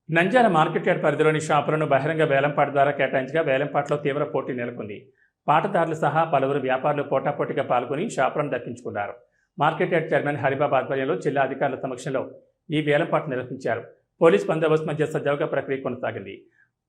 Nandyal market yard పరిధిలోని షాపులను బహిరంగ వేలంపాట ద్వారా కేటాయించగా వేలంపాటలో తీవ్ర పోటీ నెలకొంది. పాటదారులు సహా పలువురు వ్యాపారులు పోటాపోటీగా పాల్గొని షాపులను దక్కించుకున్నారు. మార్కెట్ యార్డ్ చైర్మన్ హరిబాబు ఆధ్వర్యంలో జిల్లా అధికారుల సమక్షంలో ఈ వేలంపాట నిర్వహించారు. పోలీస్ బందోబస్తు మధ్య సజావుగా ప్రక్రియ కొనసాగింది.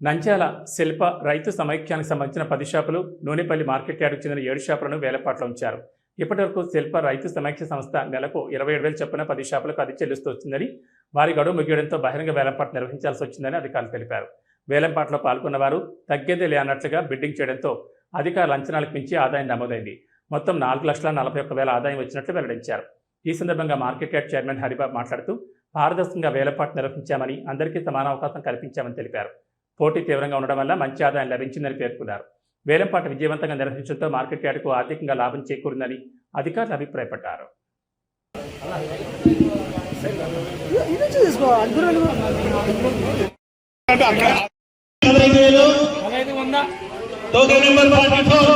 నంద్యాల శిల్ప రైతు సమైక్యానికి సంబంధించిన 10 షాపులు, నూనెపల్లి మార్కెట్ యార్డుకు చెందిన 7 షాపులను వేలంపాటలో ఉంచారు. ఇప్పటివరకు శిల్ప రైతు సమైక్య సంస్థ నెలకు 27,000 చొప్పున 10 షాపులకు అది చెల్లిస్తూ వచ్చిందని, వారి గడువు ముగియడంతో బహిరంగ వేలంపాట నిర్వహించాల్సి వచ్చిందని అధికారులు తెలిపారు. వేలంపాటలో పాల్గొన్న వారు తగ్గేదే అన్నట్లుగా బిడ్డింగ్ చేయడంతో అధికారుల అంచనాలకు మించి ఆదాయం నమోదైంది. మొత్తం 4,41,000 ఆదాయం వచ్చినట్లు వెల్లడించారు. ఈ సందర్భంగా మార్కెట్ యార్డ్ చైర్మన్ హరిబాబు మాట్లాడుతూ పారదర్శకంగా వేలంపాట నిర్వహించామని, అందరికీ సమాన అవకాశం కల్పించామని తెలిపారు. పోటీ తీవ్రంగా ఉండడం వల్ల మంచి ఆదాయం లభించిందని పేర్కొన్నారు. వేలంపాట విజయవంతంగా నిర్వహించడంతో మార్కెట్ యార్డుకు ఆర్థికంగా లాభం చేకూరిందని అధికారులు అభిప్రాయపడ్డారు. Token number 44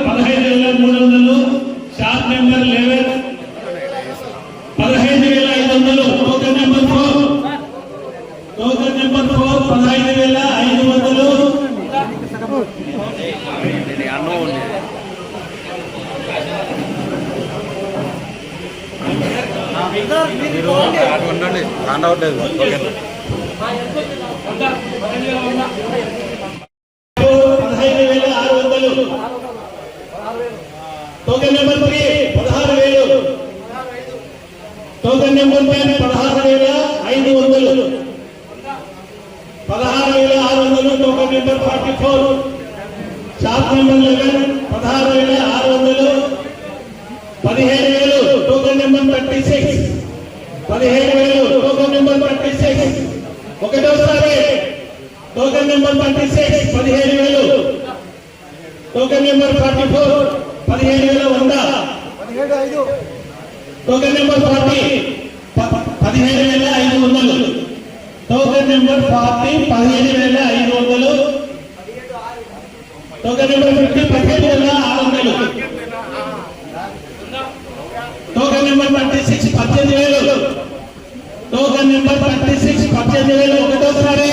15,300 shop number 11 15,500 token number 4 15,500 token number 3 16,000 token number 10 16,500 16,600 token number 44 shop number 11 16,600 17,000 token number 36 17,000 token number 36 ఒకటోసారి token number 36 17,000 token number 44 17,100 token number 40 17,500 token number 40 17,500 token number 50 18,600 token number 36 18,000 token number 36 18,000 ఒకటోసారి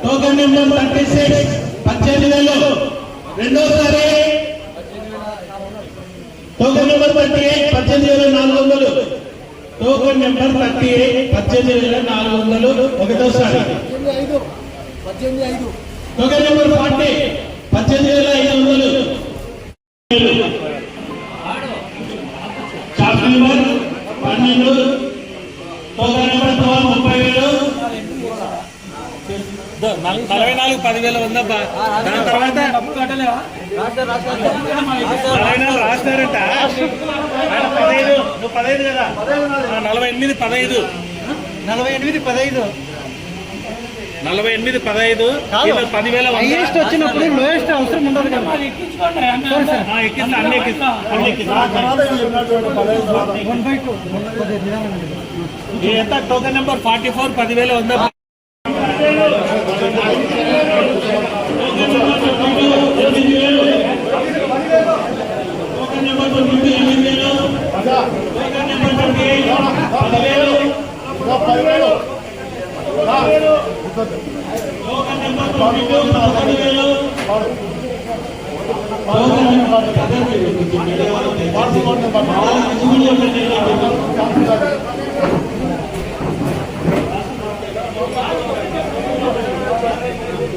token number 36 18,000 రెండోసారి token number 38 18,400 token number 38 18,400 ఒకటోసారి token number 40 18,500 shop number 12 token number 30,000 44 10,000 ఉందబ్బా. దాని తర్వాత 44 రాస్తారంట. 15 నువ్వు 15 కదా, 48 15 10,000 highest వచ్చినప్పుడు lowest అవసరం ఉండదు కదా. ఎంత టోకెన్ నెంబర్ 44 10,000 ఉందబ్బా.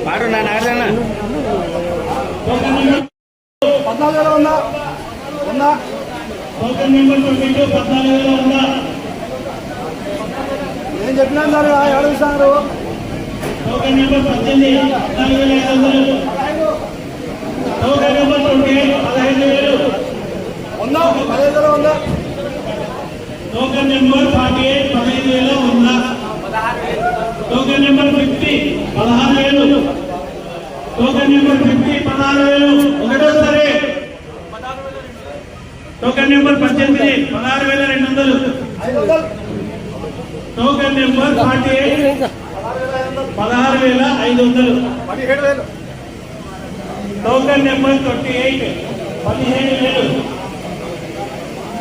పాడు నా నాగరన్న 14,000 ఉందా టోకెన్ నెంబర్ 22 14,000 ఉందా? నేను చెప్పినా సార్ ఏడుస్తారు. టోకెన్ నెంబర్ 18 14,500 టోకెన్ నెంబర్ 28 15,000 ఉందా? 15,000 ఉందా? టోకెన్ నెంబర్ 48 15,000 ఉందా? టోకెన్ నెంబర్ 50 16,000 టోకెన్ నెంబర్ 50 16,000 ఒకటోసారి token number 18 16,200 token number 48 16,500 17,000 token number 28 17,000.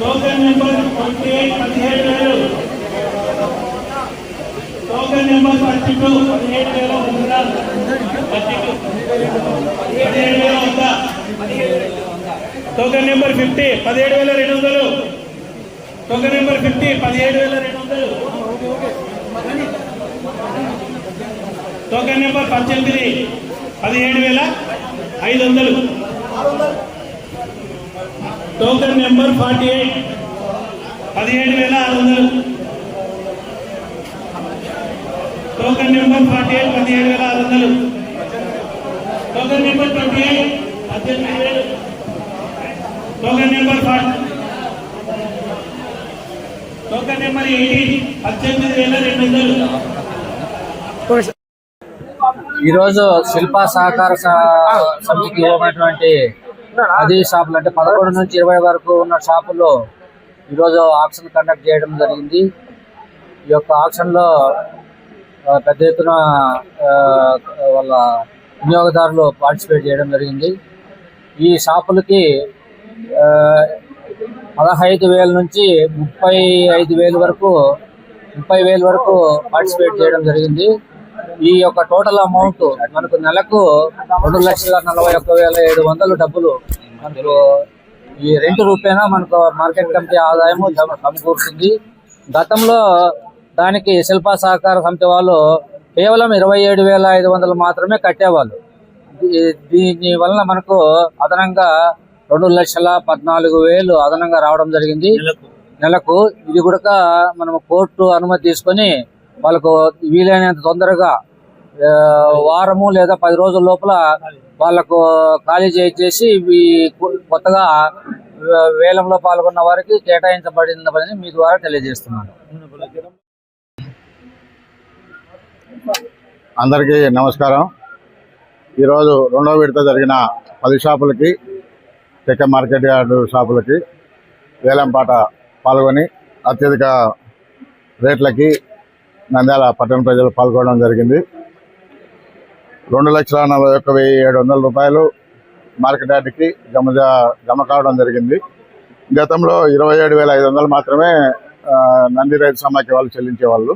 Token number 28 17,000. Token number 32 17,000. 17,000. Token number 50 17,200. Token number 50 17,200. Token number 18 17,500. Token number 48 17,600. Token number 48 17,600. Token number 28 18,000. Token number 40. Token number 18 18,200. ఈరోజు శిల్పా సహకార సమితికి ఇవ్వబడినటువంటి 10 షాపులు అంటే 11 నుంచి 20 వరకు ఉన్న షాపుల్లో ఈరోజు ఆక్షన్ కండక్ట్ చేయడం జరిగింది. ఈ యొక్క ఆక్షన్లో పెద్ద ఎత్తున వాళ్ళ వినియోగదారులు పార్టిసిపేట్ చేయడం జరిగింది. ఈ షాపులకి 15,000 నుంచి 35,000 వరకు 30,000 వరకు పార్టిసిపేట్ చేయడం జరిగింది. ఈ యొక్క టోటల్ అమౌంట్ మనకు నెలకు 2,41,700 డబ్బులు మనకు ఈ రెంట్ రూపేణా మనకు మార్కెట్ కమిటీ ఆదాయము సమకూరుతుంది. గతంలో దానికి శిల్పా సహకార సమితి వాళ్ళు కేవలం 27,500 మాత్రమే కట్టేవాళ్ళు. దీని వలన మనకు అదనంగా 2,14,000 అదనంగా రావడం జరిగింది నెలకు. ఇది కూడా మనం కోర్టు అనుమతి తీసుకొని వాళ్ళకు వీలైనంత తొందరగా వారము లేదా 10 రోజుల లోపల వాళ్ళకు ఖాళీ చేసి కొత్తగా వేలంలో పాల్గొన్న వారికి కేటాయించబడిందని మీ ద్వారా తెలియజేస్తున్నాను. అందరికీ నమస్కారం. ఈరోజు 2వ విడత జరిగిన 10 షాపులకి చెక్క మార్కెట్ యార్డు షాపులకి వేలంపాట పాల్గొని అత్యధిక రేట్లకి నంద్యాల పట్టణ ప్రజలు పాల్గొనడం జరిగింది. 2,41,700 రూపాయలు మార్కెట్ యార్డ్కి జమ కావడం జరిగింది. గతంలో 27,500 మాత్రమే నంది రైతు సమాఖ్య వాళ్ళు చెల్లించేవాళ్ళు.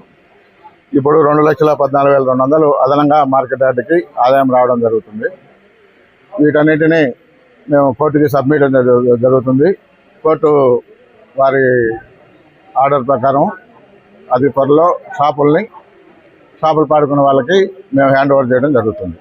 ఇప్పుడు 2,14,200 అదనంగా మార్కెట్ యార్డ్కి ఆదాయం రావడం జరుగుతుంది. వీటన్నిటినీ మేము కోర్టుకి సబ్మిట్ జరుగుతుంది. కోర్టు వారి ఆర్డర్ ప్రకారం అతి త్వరలో షాపులు పాడుకున్న వాళ్ళకి మేము హ్యాండ్ ఓవర్ చేయడం జరుగుతుంది.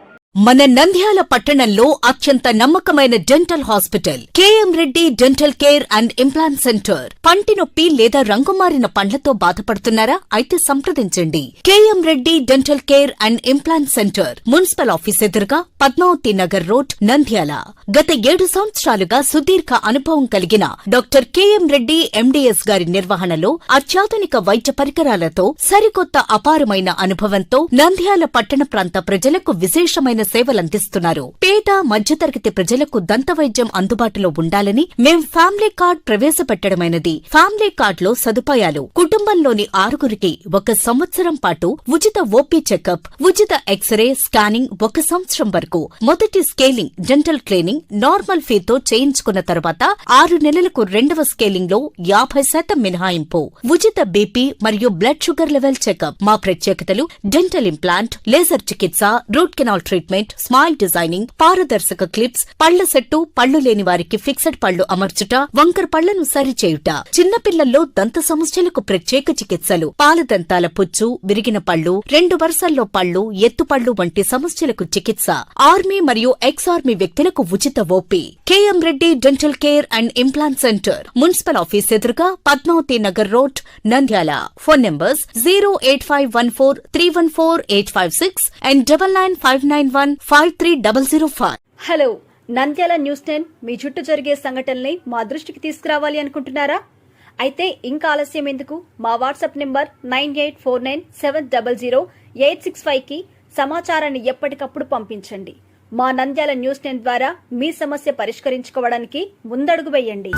మన నంద్యాల పట్టణంలో అత్యంత నమ్మకమైన dental hospital KM Reddy dental care and implant centre. పంటి నొప్పి లేదా రంగుమారిన పండ్లతో బాధపడుతున్నారా? అయితే సంప్రదించండి. KM Reddy dental care and implant centre, municipal office ఎదురుగా, పద్మావతి నగర్ రోడ్, నంద్యాల. గత 7 సంవత్సరాలుగా సుదీర్ఘ అనుభవం కలిగిన డాక్టర్ కేఎం రెడ్డి ఎండీఎస్ గారి నిర్వహణలో అత్యాధునిక వైద్య పరికరాలతో సరికొత్త అపారమైన అనుభవంతో నంద్యాల పట్టణ ప్రాంత ప్రజలకు విశేషమైన సేవలందిస్తున్నారు. పేద మధ్యతరగతి ప్రజలకు దంత వైద్యం అందుబాటులో ఉండాలని మేం ఫ్యామిలీ కార్డ్ ప్రవేశపెట్టడమైనది. ఫ్యామిలీ కార్డ్ లో సదుపాయాలు: కుటుంబంలోని 6గురికి 1 సంవత్సరం పాటు ఉచిత ఓపీ చెకప్, ఉచిత ఎక్స్రే స్కానింగ్ 1 సంవత్సరం వరకు, మొదటి స్కేలింగ్ డెంటల్ క్లీనింగ్ నార్మల్ ఫీతో చేయించుకున్న తర్వాత 6 నెలలకు 2వ స్కేలింగ్ లో 50% మినహాయింపు, ఉచిత బీపీ మరియు బ్లడ్ షుగర్ లెవెల్ చెకప్. మా ప్రత్యేకతలు: డెంటల్ ఇంప్లాంట్, లేజర్ చికిత్స, root canal treatment, smile designing, పారదర్శక క్లిప్స్, పళ్ల సెట్టు, పళ్లు లేని వారికి ఫిక్సెడ్ పళ్లు అమర్చుట, వంకర పళ్లను సరిచేయుట, చిన్నపిల్లల్లో దంత సమస్యలకు ప్రత్యేక చికిత్సలు, పాలదంతాల పుచ్చు, విరిగిన పళ్లు, 2 వరుసల్లో పళ్లు, ఎత్తుపళ్లు వంటి సమస్యలకు చికిత్స, ఆర్మీ మరియు ఎక్స్ ఆర్మీ వ్యక్తులకు ఉచిత OP. KM Reddy dental care and implant centre, municipal office ఎదురుగా, Padmavathi Nagar road, Nandyal. Phone numbers 08514314856 and 9959153005. Hello, Nandyal news 10 మీ చుట్టూ జరిగే సంఘటనల్ని మా దృష్టికి తీసుకురావాలి అనుకుంటున్నారా? అయితే ఇంకా ఆలస్యం ఎందుకు? మా వాట్సాప్ నెంబర్ 9849700865కి సమాచారాన్ని ఎప్పటికప్పుడు పంపించండి. మా నంద్యాల న్యూస్ 10 ద్వారా మీ సమస్య పరిష్కరించుకోవడానికి ముందడుగు వేయండి.